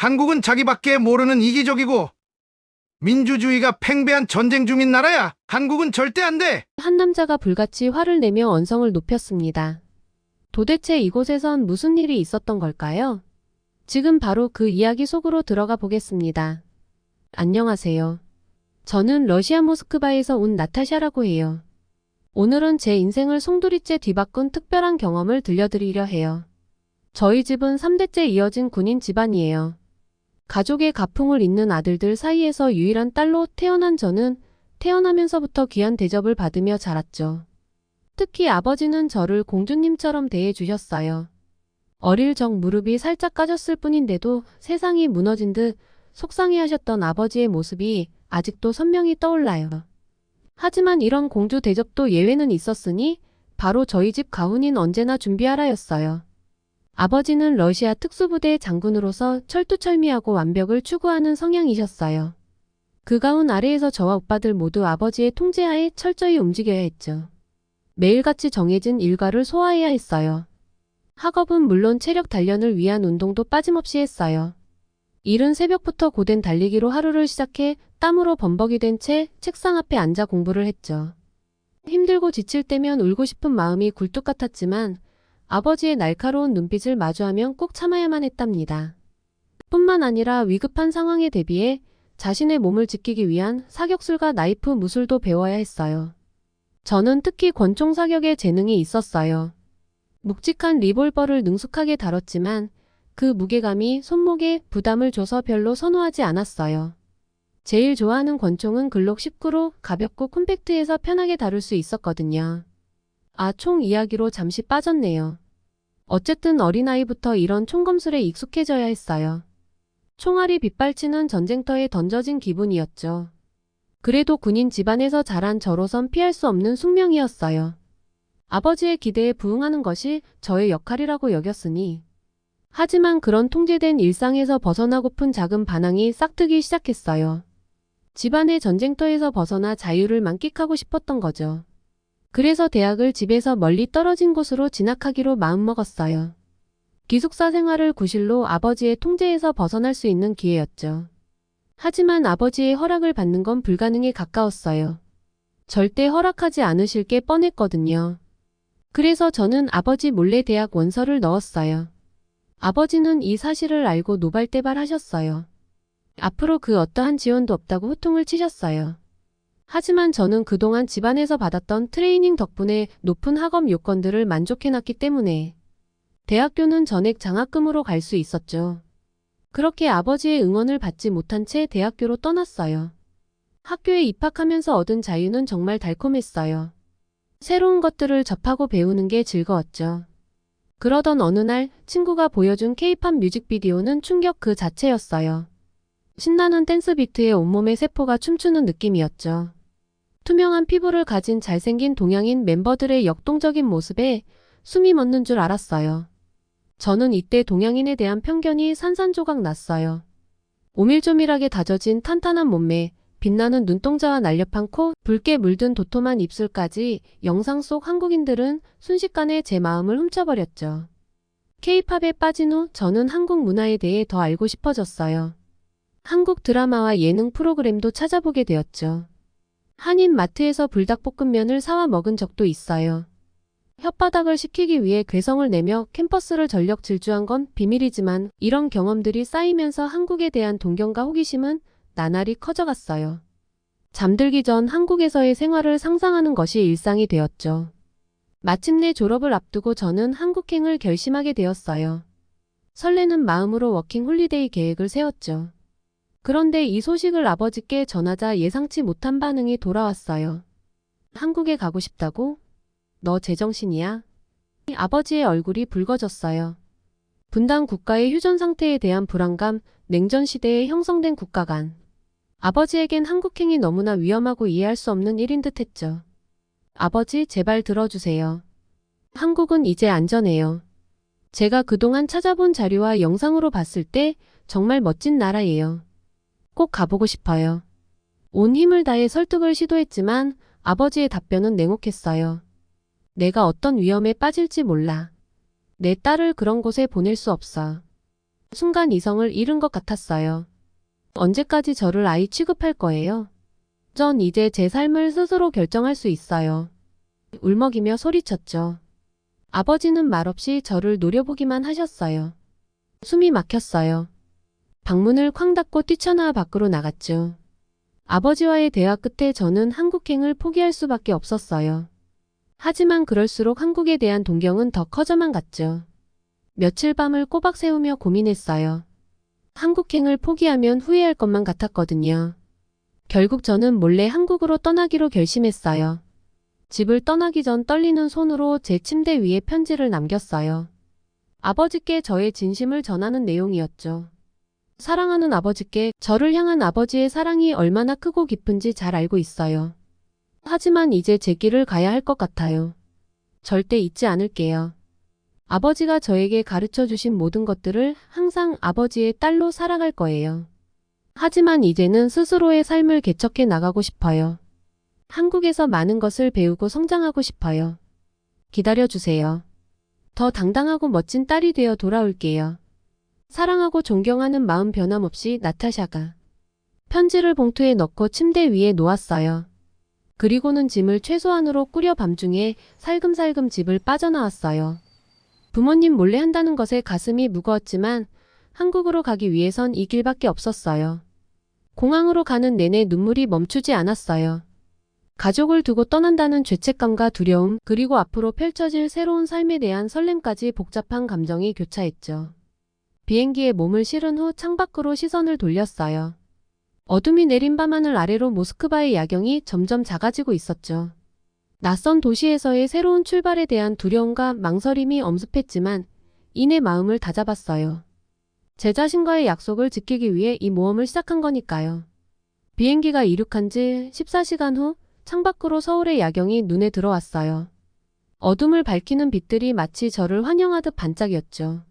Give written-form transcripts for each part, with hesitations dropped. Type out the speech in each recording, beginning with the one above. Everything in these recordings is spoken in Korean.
한국은 자기밖에 모르는 이기적이고 민주주의가 팽배한 전쟁 중인 나라야. 한국은 절대 안 돼. 한 남자가 불같이 화를 내며 언성을 높였습니다. 도대체 이곳에선 무슨 일이 있었던 걸까요? 지금 바로 그 이야기 속으로 들어가 보겠습니다. 안녕하세요. 저는 러시아 모스크바에서 온 나타샤라고 해요. 오늘은 제 인생을 송두리째 뒤바꾼 특별한 경험을 들려드리려 해요. 저희 집은 3대째 이어진 군인 집안이에요. 가족의 가풍을 잇는 아들들 사이에서 유일한 딸로 태어난 저는 태어나면서부터 귀한 대접을 받으며 자랐죠. 특히 아버지는 저를 공주님처럼 대해주셨어요. 어릴 적 무릎이 살짝 까졌을 뿐인데도 세상이 무너진 듯 속상해하셨던 아버지의 모습이 아직도 선명히 떠올라요. 하지만 이런 공주 대접도 예외는 있었으니 바로 저희 집 가훈인 언제나 준비하라였어요. 아버지는 러시아 특수부대 장군으로서 철두철미하고 완벽을 추구하는 성향이셨어요. 그 가훈 아래에서 저와 오빠들 모두 아버지의 통제하에 철저히 움직여야 했죠. 매일같이 정해진 일과를 소화해야 했어요. 학업은 물론 체력 단련을 위한 운동도 빠짐없이 했어요. 이른 새벽부터 고된 달리기로 하루를 시작해 땀으로 범벅이 된 채 책상 앞에 앉아 공부를 했죠. 힘들고 지칠 때면 울고 싶은 마음이 굴뚝 같았지만 아버지의 날카로운 눈빛을 마주하면 꼭 참아야만 했답니다. 뿐만 아니라 위급한 상황에 대비해 자신의 몸을 지키기 위한 사격술과 나이프 무술도 배워야 했어요. 저는 특히 권총 사격에 재능이 있었어요. 묵직한 리볼버를 능숙하게 다뤘지만 그 무게감이 손목에 부담을 줘서 별로 선호하지 않았어요. 제일 좋아하는 권총은 글록 19로 가볍고 콤팩트해서 편하게 다룰 수 있었거든요. 총 이야기로 잠시 빠졌네요. 어쨌든 어린아이부터 이런 총검술에 익숙해져야 했어요. 총알이 빗발치는 전쟁터에 던져진 기분이었죠. 그래도 군인 집안에서 자란 저로선 피할 수 없는 숙명이었어요. 아버지의 기대에 부응하는 것이 저의 역할이라고 여겼으니. 하지만 그런 통제된 일상에서 벗어나고픈 작은 반항이 싹트기 시작했어요. 집안의 전쟁터에서 벗어나 자유를 만끽하고 싶었던 거죠. 그래서 대학을 집에서 멀리 떨어진 곳으로 진학하기로 마음먹었어요. 기숙사 생활을 구실로 아버지의 통제에서 벗어날 수 있는 기회였죠. 하지만 아버지의 허락을 받는 건 불가능에 가까웠어요. 절대 허락하지 않으실 게 뻔했거든요. 그래서 저는 아버지 몰래 대학 원서를 넣었어요. 아버지는 이 사실을 알고 노발대발하셨어요. 앞으로 그 어떠한 지원도 없다고 호통을 치셨어요. 하지만 저는 그동안 집안에서 받았던 트레이닝 덕분에 높은 학업 요건들을 만족해놨기 때문에 대학교는 전액 장학금으로 갈 수 있었죠. 그렇게 아버지의 응원을 받지 못한 채 대학교로 떠났어요. 학교에 입학하면서 얻은 자유는 정말 달콤했어요. 새로운 것들을 접하고 배우는 게 즐거웠죠. 그러던 어느 날 친구가 보여준 K-팝 뮤직비디오는 충격 그 자체였어요. 신나는 댄스 비트에 온몸의 세포가 춤추는 느낌이었죠. 투명한 피부를 가진 잘생긴 동양인 멤버들의 역동적인 모습에 숨이 멎는 줄 알았어요. 저는 이때 동양인에 대한 편견이 산산조각 났어요. 오밀조밀하게 다져진 탄탄한 몸매, 빛나는 눈동자와 날렵한 코, 붉게 물든 도톰한 입술까지 영상 속 한국인들은 순식간에 제 마음을 훔쳐버렸죠. K-팝에 빠진 후 저는 한국 문화에 대해 더 알고 싶어졌어요. 한국 드라마와 예능 프로그램도 찾아보게 되었죠. 한인 마트에서 불닭볶음면을 사와 먹은 적도 있어요. 혓바닥을 식히기 위해 괴성을 내며 캠퍼스를 전력 질주한 건 비밀이지만 이런 경험들이 쌓이면서 한국에 대한 동경과 호기심은 나날이 커져갔어요. 잠들기 전 한국에서의 생활을 상상하는 것이 일상이 되었죠. 마침내 졸업을 앞두고 저는 한국행을 결심하게 되었어요. 설레는 마음으로 워킹 홀리데이 계획을 세웠죠. 그런데 이 소식을 아버지께 전하자 예상치 못한 반응이 돌아왔어요. 한국에 가고 싶다고? 너 제정신이야? 아버지의 얼굴이 붉어졌어요. 분단 국가의 휴전 상태에 대한 불안감, 냉전 시대에 형성된 국가관. 아버지에겐 한국행이 너무나 위험하고 이해할 수 없는 일인 듯 했죠. 아버지, 제발 들어주세요. 한국은 이제 안전해요. 제가 그동안 찾아본 자료와 영상으로 봤을 때 정말 멋진 나라예요. 꼭 가보고 싶어요. 온 힘을 다해 설득을 시도했지만 아버지의 답변은 냉혹했어요. 내가 어떤 위험에 빠질지 몰라. 내 딸을 그런 곳에 보낼 수 없어. 순간 이성을 잃은 것 같았어요. 언제까지 저를 아이 취급할 거예요? 전 이제 제 삶을 스스로 결정할 수 있어요. 울먹이며 소리쳤죠. 아버지는 말없이 저를 노려보기만 하셨어요. 숨이 막혔어요. 방문을 쾅 닫고 뛰쳐나와 밖으로 나갔죠. 아버지와의 대화 끝에 저는 한국행을 포기할 수밖에 없었어요. 하지만 그럴수록 한국에 대한 동경은 더 커져만 갔죠. 며칠 밤을 꼬박 새우며 고민했어요. 한국행을 포기하면 후회할 것만 같았거든요. 결국 저는 몰래 한국으로 떠나기로 결심했어요. 집을 떠나기 전 떨리는 손으로 제 침대 위에 편지를 남겼어요. 아버지께 저의 진심을 전하는 내용이었죠. 사랑하는 아버지께 저를 향한 아버지의 사랑이 얼마나 크고 깊은지 잘 알고 있어요. 하지만 이제 제 길을 가야 할 것 같아요. 절대 잊지 않을게요. 아버지가 저에게 가르쳐 주신 모든 것들을 항상 아버지의 딸로 살아갈 거예요. 하지만 이제는 스스로의 삶을 개척해 나가고 싶어요. 한국에서 많은 것을 배우고 성장하고 싶어요. 기다려주세요. 더 당당하고 멋진 딸이 되어 돌아올게요. 사랑하고 존경하는 마음 변함없이 나타샤가. 편지를 봉투에 넣고 침대 위에 놓았어요. 그리고는 짐을 최소한으로 꾸려 밤중에 살금살금 집을 빠져나왔어요. 부모님 몰래 한다는 것에 가슴이 무거웠지만 한국으로 가기 위해선 이 길밖에 없었어요. 공항으로 가는 내내 눈물이 멈추지 않았어요. 가족을 두고 떠난다는 죄책감과 두려움, 그리고 앞으로 펼쳐질 새로운 삶에 대한 설렘까지 복잡한 감정이 교차했죠. 비행기에 몸을 실은 후 창밖으로 시선을 돌렸어요. 어둠이 내린 밤하늘 아래로 모스크바의 야경이 점점 작아지고 있었죠. 낯선 도시에서의 새로운 출발에 대한 두려움과 망설임이 엄습했지만 이내 마음을 다잡았어요. 제 자신과의 약속을 지키기 위해 이 모험을 시작한 거니까요. 비행기가 이륙한 지 14시간 후 창밖으로 서울의 야경이 눈에 들어왔어요. 어둠을 밝히는 빛들이 마치 저를 환영하듯 반짝였죠.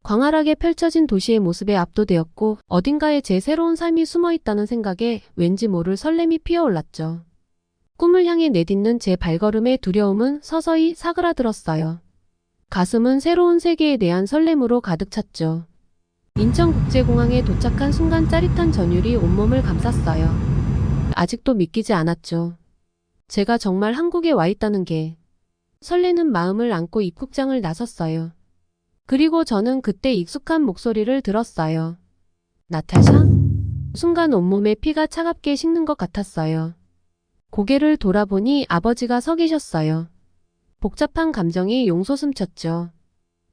광활하게 펼쳐진 도시의 모습에 압도되었고 어딘가에 제 새로운 삶이 숨어있다는 생각에 왠지 모를 설렘이 피어올랐죠. 꿈을 향해 내딛는 제 발걸음의 두려움은 서서히 사그라들었어요. 가슴은 새로운 세계에 대한 설렘으로 가득 찼죠. 인천국제공항에 도착한 순간 짜릿한 전율이 온몸을 감쌌어요. 아직도 믿기지 않았죠. 제가 정말 한국에 와 있다는 게. 설레는 마음을 안고 입국장을 나섰어요. 그리고 저는 그때 익숙한 목소리를 들었어요. 나타샤? 순간 온몸에 피가 차갑게 식는 것 같았어요. 고개를 돌아보니 아버지가 서 계셨어요. 복잡한 감정이 용솟음쳤죠.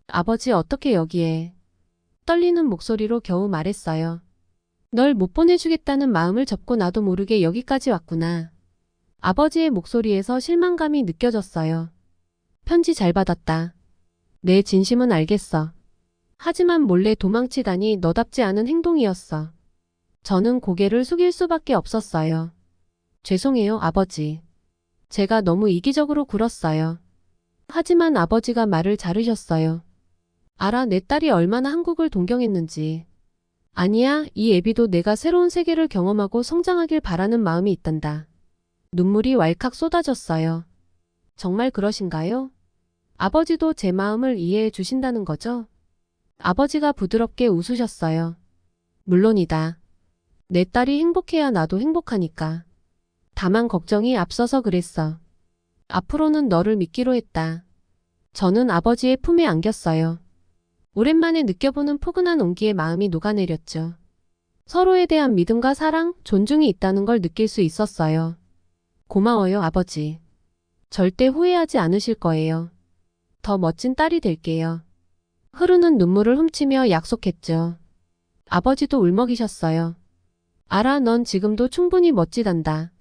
아버지 어떻게 여기에? 떨리는 목소리로 겨우 말했어요. 널 못 보내주겠다는 마음을 접고 나도 모르게 여기까지 왔구나. 아버지의 목소리에서 실망감이 느껴졌어요. 편지 잘 받았다. 내 진심은 알겠어. 하지만 몰래 도망치다니 너답지 않은 행동이었어. 저는 고개를 숙일 수밖에 없었어요. 죄송해요, 아버지. 제가 너무 이기적으로 굴었어요. 하지만 아버지가 말을 자르셨어요. 알아, 내 딸이 얼마나 한국을 동경했는지. 아니야, 이 애비도 내가 새로운 세계를 경험하고 성장하길 바라는 마음이 있단다. 눈물이 왈칵 쏟아졌어요. 정말 그러신가요? 아버지도 제 마음을 이해해 주신다는 거죠? 아버지가 부드럽게 웃으셨어요. 물론이다. 내 딸이 행복해야 나도 행복하니까. 다만 걱정이 앞서서 그랬어. 앞으로는 너를 믿기로 했다. 저는 아버지의 품에 안겼어요. 오랜만에 느껴보는 포근한 온기에 마음이 녹아내렸죠. 서로에 대한 믿음과 사랑, 존중이 있다는 걸 느낄 수 있었어요. 고마워요, 아버지. 절대 후회하지 않으실 거예요. 더 멋진 딸이 될게요. 흐르는 눈물을 훔치며 약속했죠. 아버지도 울먹이셨어요. 알아, 넌 지금도 충분히 멋지단다.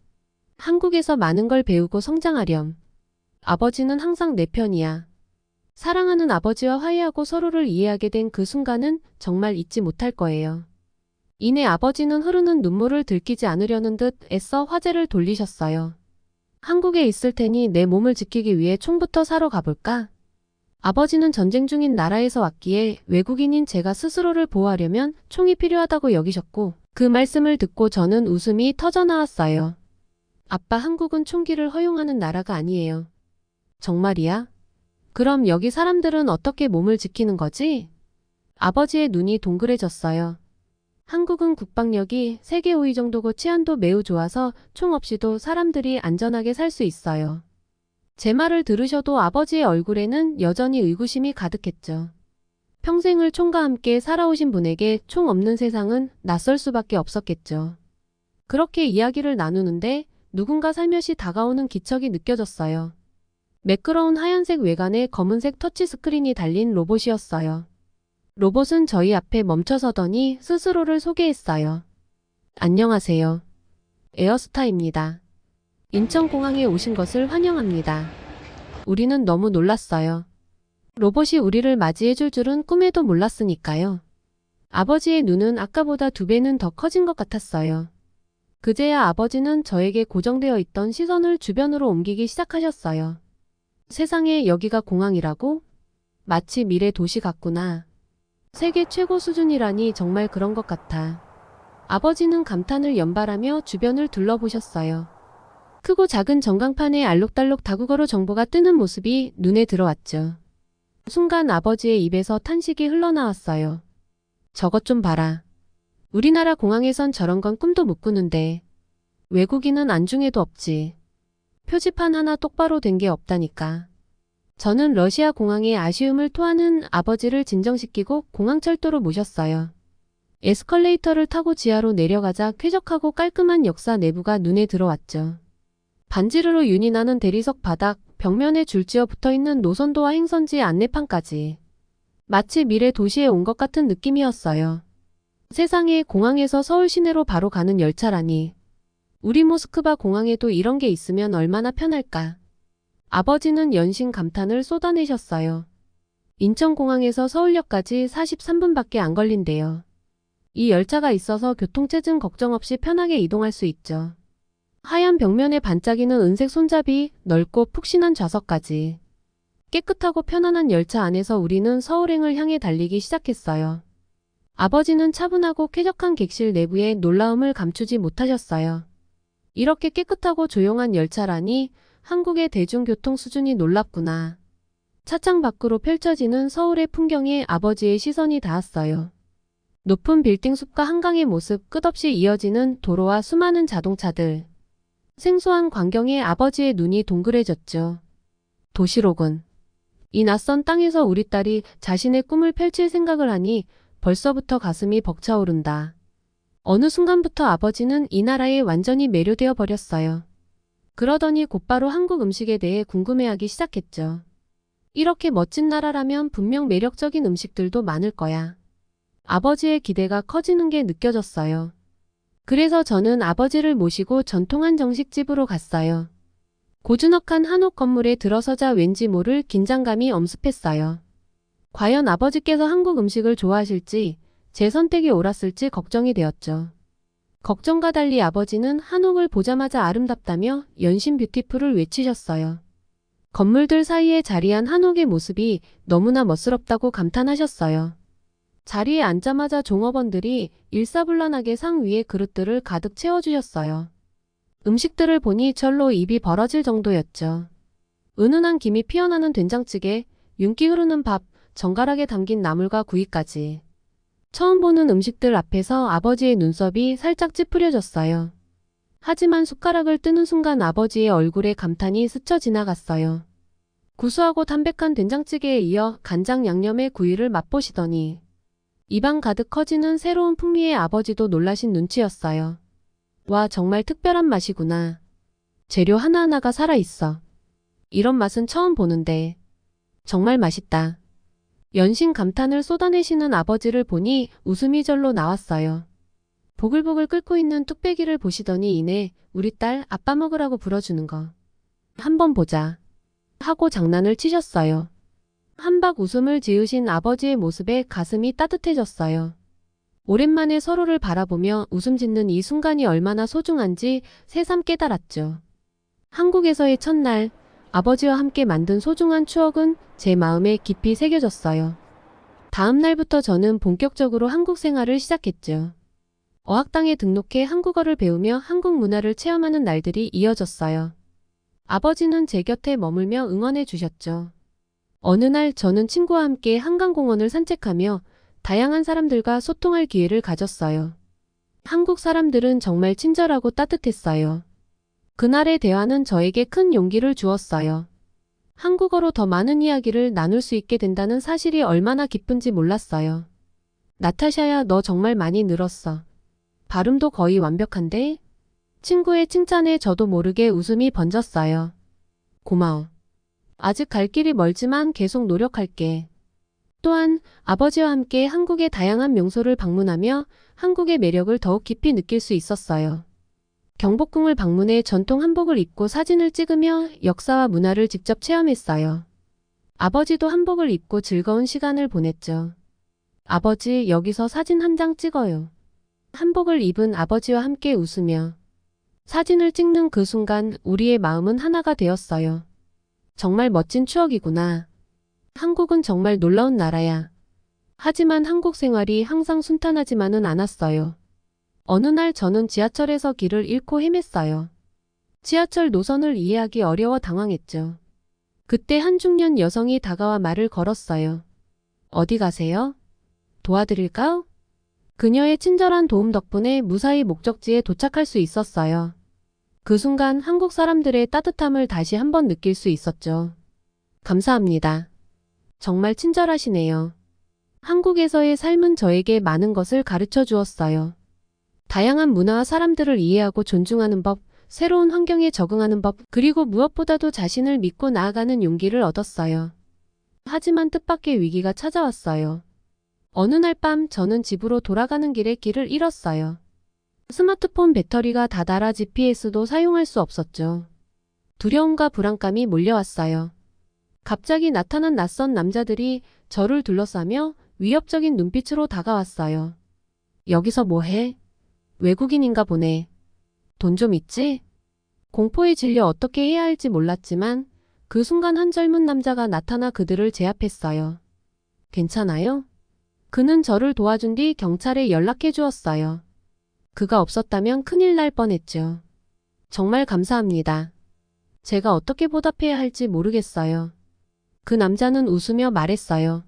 한국에서 많은 걸 배우고 성장하렴. 아버지는 항상 내 편이야. 사랑하는 아버지와 화해하고 서로를 이해하게 된 그 순간은 정말 잊지 못할 거예요. 이내 아버지는 흐르는 눈물을 들키지 않으려는 듯 애써 화제를 돌리셨어요. 한국에 있을 테니 내 몸을 지키기 위해 총부터 사러 가볼까? 아버지는 전쟁 중인 나라에서 왔기에 외국인인 제가 스스로를 보호하려면 총이 필요하다고 여기셨고 그 말씀을 듣고 저는 웃음이 터져나왔어요. 아빠, 한국은 총기를 허용하는 나라가 아니에요. 정말이야? 그럼 여기 사람들은 어떻게 몸을 지키는 거지? 아버지의 눈이 동그래졌어요. 한국은 국방력이 세계 5위 정도고 치안도 매우 좋아서 총 없이도 사람들이 안전하게 살 수 있어요. 제 말을 들으셔도 아버지의 얼굴에는 여전히 의구심이 가득했죠. 평생을 총과 함께 살아오신 분에게 총 없는 세상은 낯설 수밖에 없었겠죠. 그렇게 이야기를 나누는데 누군가 살며시 다가오는 기척이 느껴졌어요. 매끄러운 하얀색 외관에 검은색 터치스크린이 달린 로봇이었어요. 로봇은 저희 앞에 멈춰서더니 스스로를 소개했어요. 안녕하세요. 에어스타입니다. 인천공항에 오신 것을 환영합니다. 우리는 너무 놀랐어요. 로봇이 우리를 맞이해줄 줄은 꿈에도 몰랐으니까요. 아버지의 눈은 아까보다 2배는 더 커진 것 같았어요. 그제야 아버지는 저에게 고정되어 있던 시선을 주변으로 옮기기 시작하셨어요. 세상에 여기가 공항이라고? 마치 미래 도시 같구나. 세계 최고 수준이라니 정말 그런 것 같아. 아버지는 감탄을 연발하며 주변을 둘러보셨어요. 크고 작은 전광판에 알록달록 다국어로 정보가 뜨는 모습이 눈에 들어왔죠. 순간 아버지의 입에서 탄식이 흘러나왔어요. 저것 좀 봐라. 우리나라 공항에선 저런 건 꿈도 못 꾸는데 외국인은 안중에도 없지. 표지판 하나 똑바로 된 게 없다니까. 저는 러시아 공항의 아쉬움을 토하는 아버지를 진정시키고 공항철도로 모셨어요. 에스컬레이터를 타고 지하로 내려가자 쾌적하고 깔끔한 역사 내부가 눈에 들어왔죠. 반지르르 윤이 나는 대리석 바닥, 벽면에 줄지어 붙어있는 노선도와 행선지 안내판까지. 마치 미래 도시에 온 것 같은 느낌이었어요. 세상에 공항에서 서울 시내로 바로 가는 열차라니. 우리 모스크바 공항에도 이런 게 있으면 얼마나 편할까. 아버지는 연신 감탄을 쏟아내셨어요. 인천공항에서 서울역까지 43분밖에 안 걸린대요. 이 열차가 있어서 교통체증 걱정 없이 편하게 이동할 수 있죠. 하얀 벽면에 반짝이는 은색 손잡이, 넓고 푹신한 좌석까지. 깨끗하고 편안한 열차 안에서 우리는 서울행을 향해 달리기 시작했어요. 아버지는 차분하고 쾌적한 객실 내부에 놀라움을 감추지 못하셨어요. 이렇게 깨끗하고 조용한 열차라니 한국의 대중교통 수준이 놀랍구나. 차창 밖으로 펼쳐지는 서울의 풍경에 아버지의 시선이 닿았어요. 높은 빌딩 숲과 한강의 모습, 끝없이 이어지는 도로와 수많은 자동차들. 생소한 광경에 아버지의 눈이 동그래졌죠. 도시로군. 이 낯선 땅에서 우리 딸이 자신의 꿈을 펼칠 생각을 하니 벌써부터 가슴이 벅차오른다. 어느 순간부터 아버지는 이 나라에 완전히 매료되어 버렸어요. 그러더니 곧바로 한국 음식에 대해 궁금해하기 시작했죠. 이렇게 멋진 나라라면 분명 매력적인 음식들도 많을 거야. 아버지의 기대가 커지는 게 느껴졌어요. 그래서 저는 아버지를 모시고 전통 한정식집으로 갔어요. 고즈넉한 한옥 건물에 들어서자 왠지 모를 긴장감이 엄습했어요. 과연 아버지께서 한국 음식을 좋아하실지, 제 선택이 옳았을지 걱정이 되었죠. 걱정과 달리 아버지는 한옥을 보자마자 아름답다며 연신 뷰티풀을 외치셨어요. 건물들 사이에 자리한 한옥의 모습이 너무나 멋스럽다고 감탄하셨어요. 자리에 앉자마자 종업원들이 일사불란하게 상 위에 그릇들을 가득 채워주셨어요. 음식들을 보니 절로 입이 벌어질 정도였죠. 은은한 김이 피어나는 된장찌개, 윤기 흐르는 밥, 정갈하게 담긴 나물과 구이까지. 처음 보는 음식들 앞에서 아버지의 눈썹이 살짝 찌푸려졌어요. 하지만 숟가락을 뜨는 순간 아버지의 얼굴에 감탄이 스쳐 지나갔어요. 구수하고 담백한 된장찌개에 이어 간장 양념의 구이를 맛보시더니 입안 가득 커지는 새로운 풍미에 아버지도 놀라신 눈치였어요. 와, 정말 특별한 맛이구나. 재료 하나하나가 살아있어. 이런 맛은 처음 보는데. 정말 맛있다. 연신 감탄을 쏟아내시는 아버지를 보니 웃음이 절로 나왔어요. 보글보글 끓고 있는 뚝배기를 보시더니 이내 우리 딸 아빠 먹으라고 불어주는 거. 한번 보자. 하고 장난을 치셨어요. 한박 웃음을 지으신 아버지의 모습에 가슴이 따뜻해졌어요. 오랜만에 서로를 바라보며 웃음 짓는 이 순간이 얼마나 소중한지 새삼 깨달았죠. 한국에서의 첫날, 아버지와 함께 만든 소중한 추억은 제 마음에 깊이 새겨졌어요. 다음 날부터 저는 본격적으로 한국 생활을 시작했죠. 어학당에 등록해 한국어를 배우며 한국 문화를 체험하는 날들이 이어졌어요. 아버지는 제 곁에 머물며 응원해 주셨죠. 어느 날 저는 친구와 함께 한강공원을 산책하며 다양한 사람들과 소통할 기회를 가졌어요. 한국 사람들은 정말 친절하고 따뜻했어요. 그날의 대화는 저에게 큰 용기를 주었어요. 한국어로 더 많은 이야기를 나눌 수 있게 된다는 사실이 얼마나 기쁜지 몰랐어요. 나타샤야, 너 정말 많이 늘었어. 발음도 거의 완벽한데? 친구의 칭찬에 저도 모르게 웃음이 번졌어요. 고마워. 아직 갈 길이 멀지만 계속 노력할게. 또한 아버지와 함께 한국의 다양한 명소를 방문하며 한국의 매력을 더욱 깊이 느낄 수 있었어요. 경복궁을 방문해 전통 한복을 입고 사진을 찍으며 역사와 문화를 직접 체험했어요. 아버지도 한복을 입고 즐거운 시간을 보냈죠. 아버지, 여기서 사진 한 장 찍어요. 한복을 입은 아버지와 함께 웃으며 사진을 찍는 그 순간 우리의 마음은 하나가 되었어요. 정말 멋진 추억이구나. 한국은 정말 놀라운 나라야. 하지만 한국 생활이 항상 순탄하지만은 않았어요. 어느 날 저는 지하철에서 길을 잃고 헤맸어요. 지하철 노선을 이해하기 어려워 당황했죠. 그때 한 중년 여성이 다가와 말을 걸었어요. 어디 가세요? 도와드릴까요? 그녀의 친절한 도움 덕분에 무사히 목적지에 도착할 수 있었어요. 그 순간 한국 사람들의 따뜻함을 다시 한번 느낄 수 있었죠. 감사합니다. 정말 친절하시네요. 한국에서의 삶은 저에게 많은 것을 가르쳐 주었어요. 다양한 문화와 사람들을 이해하고 존중하는 법, 새로운 환경에 적응하는 법, 그리고 무엇보다도 자신을 믿고 나아가는 용기를 얻었어요. 하지만 뜻밖의 위기가 찾아왔어요. 어느 날 밤 저는 집으로 돌아가는 길에 길을 잃었어요. 스마트폰 배터리가 다 닳아 GPS도 사용할 수 없었죠. 두려움과 불안감이 몰려왔어요. 갑자기 나타난 낯선 남자들이 저를 둘러싸며 위협적인 눈빛으로 다가왔어요. 여기서 뭐해? 외국인인가 보네. 돈 좀 있지? 공포에 질려 어떻게 해야 할지 몰랐지만 그 순간 한 젊은 남자가 나타나 그들을 제압했어요. 괜찮아요? 그는 저를 도와준 뒤 경찰에 연락해 주었어요. 그가 없었다면 큰일 날 뻔했죠. 정말 감사합니다. 제가 어떻게 보답해야 할지 모르겠어요. 그 남자는 웃으며 말했어요.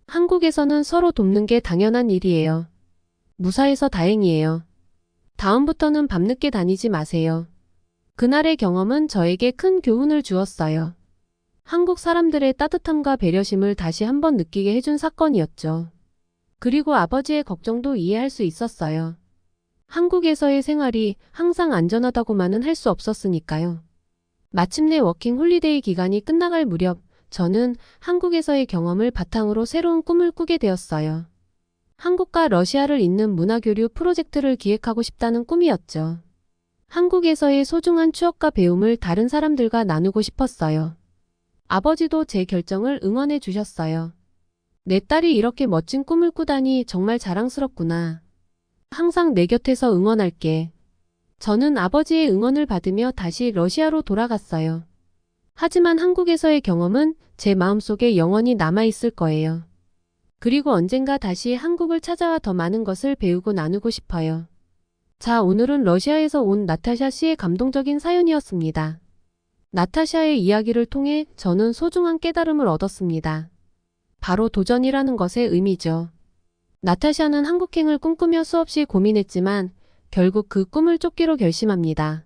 한국에서는 서로 돕는 게 당연한 일이에요. 무사해서 다행이에요. 다음부터는 밤늦게 다니지 마세요. 그날의 경험은 저에게 큰 교훈을 주었어요. 한국 사람들의 따뜻함과 배려심을 다시 한번 느끼게 해준 사건이었죠. 그리고 아버지의 걱정도 이해할 수 있었어요. 한국에서의 생활이 항상 안전하다고만은 할 수 없었으니까요. 마침내 워킹 홀리데이 기간이 끝나갈 무렵 저는 한국에서의 경험을 바탕으로 새로운 꿈을 꾸게 되었어요. 한국과 러시아를 잇는 문화교류 프로젝트를 기획하고 싶다는 꿈이었죠. 한국에서의 소중한 추억과 배움을 다른 사람들과 나누고 싶었어요. 아버지도 제 결정을 응원해 주셨어요. 내 딸이 이렇게 멋진 꿈을 꾸다니 정말 자랑스럽구나. 항상 내 곁에서 응원할게. 저는 아버지의 응원을 받으며 다시 러시아로 돌아갔어요. 하지만 한국에서의 경험은 제 마음속에 영원히 남아있을 거예요. 그리고 언젠가 다시 한국을 찾아와 더 많은 것을 배우고 나누고 싶어요. 자, 오늘은 러시아에서 온 나타샤 씨의 감동적인 사연이었습니다. 나타샤의 이야기를 통해 저는 소중한 깨달음을 얻었습니다. 바로 도전이라는 것의 의미죠. 나타샤는 한국행을 꿈꾸며 수없이 고민했지만 결국 그 꿈을 쫓기로 결심합니다.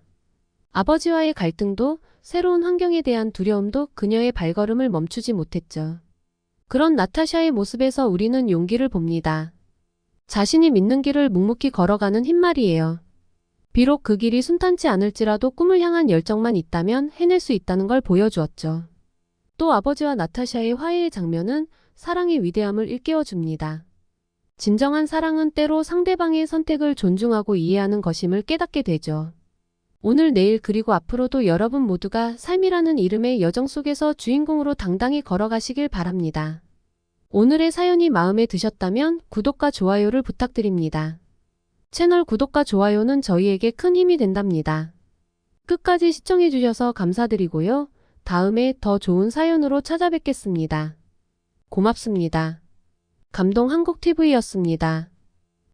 아버지와의 갈등도 새로운 환경에 대한 두려움도 그녀의 발걸음을 멈추지 못했죠. 그런 나타샤의 모습에서 우리는 용기를 봅니다. 자신이 믿는 길을 묵묵히 걸어가는 힘 말이에요. 비록 그 길이 순탄치 않을지라도 꿈을 향한 열정만 있다면 해낼 수 있다는 걸 보여주었죠. 또 아버지와 나타샤의 화해의 장면은 사랑의 위대함을 일깨워줍니다. 진정한 사랑은 때로 상대방의 선택을 존중하고 이해하는 것임을 깨닫게 되죠. 오늘, 내일, 그리고 앞으로도 여러분 모두가 삶이라는 이름의 여정 속에서 주인공으로 당당히 걸어가시길 바랍니다. 오늘의 사연이 마음에 드셨다면 구독과 좋아요를 부탁드립니다. 채널 구독과 좋아요는 저희에게 큰 힘이 된답니다. 끝까지 시청해주셔서 감사드리고요. 다음에 더 좋은 사연으로 찾아뵙겠습니다. 고맙습니다. 감동 한국TV였습니다.